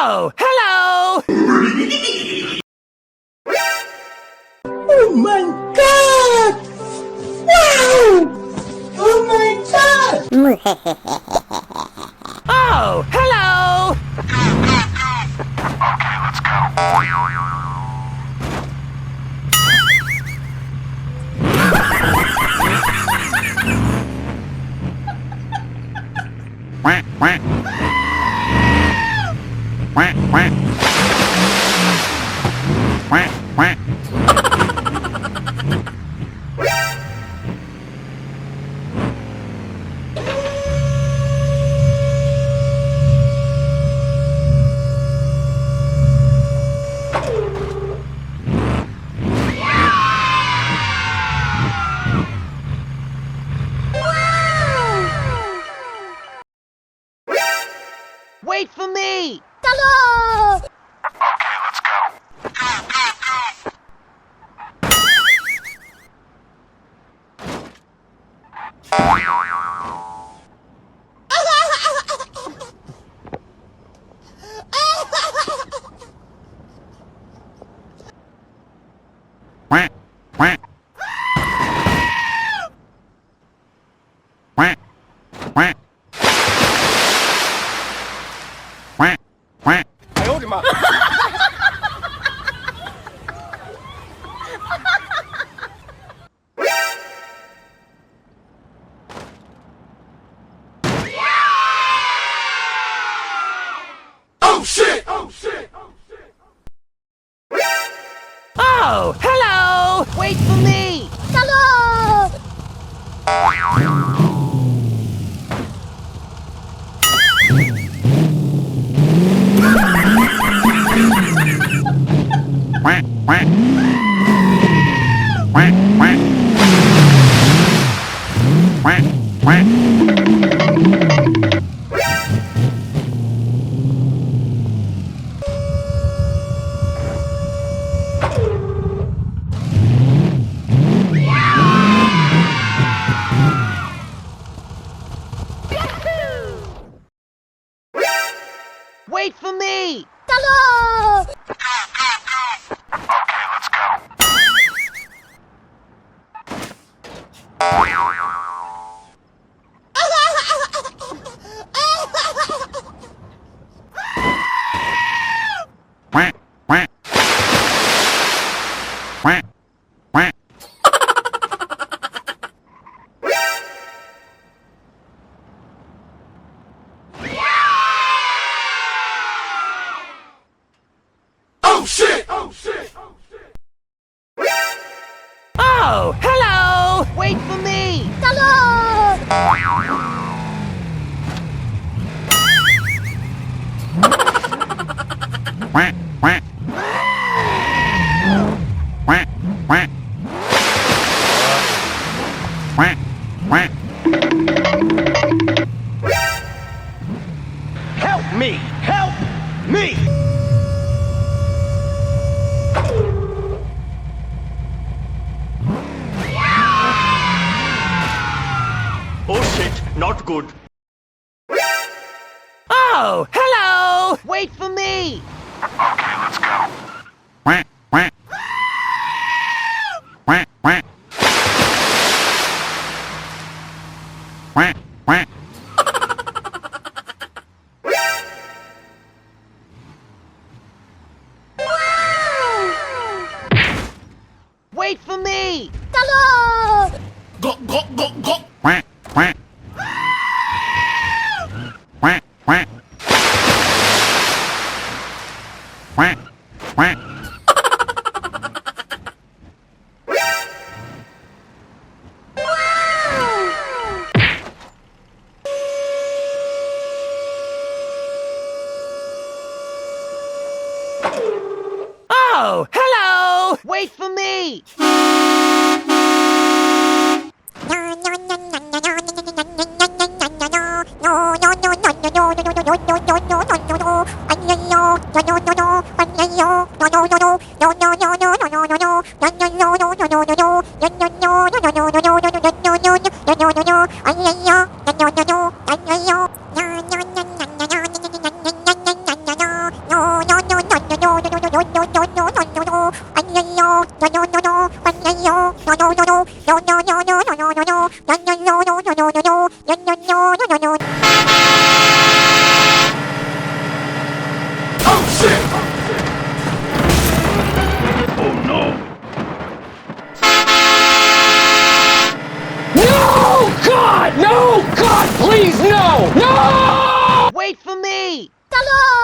Oh, hello! Oh my god! Wow! Oh my god! Oh, hello! Okay, let's go. Quack, quack. Quack, quack. Quack, quack. Wait for me! Hello! Okay, let's go. Quack, quack. Quack, quack. Quack, quack. I hold him up. Oh shit! Oh shit! Oh shit! Oh, hello! Wait for me! Hello! Quack, quack. Quack, quack. Quack, quack. Wait for me! Hello! Okay, let's go. Quack, quack. Quack, quack. Oh shit! Oh shit! Oh shit! Oh, hello! Wait for me! Hello! Quack, quack. Quack, quack. Quack, quack. Help me! Help me! Oh shit! Not good. Oh, hello! Wait for me! Okay, let's go. Quack, quack. Quack, quack. Quack, quack. Wait for me! Hello! Go go go go! Quack, quack. Quack, quack. Quack, quack. Oh, hello! Wait for me! Oh shit! No! God! No! God, please, no! No! Wait for me! Hello!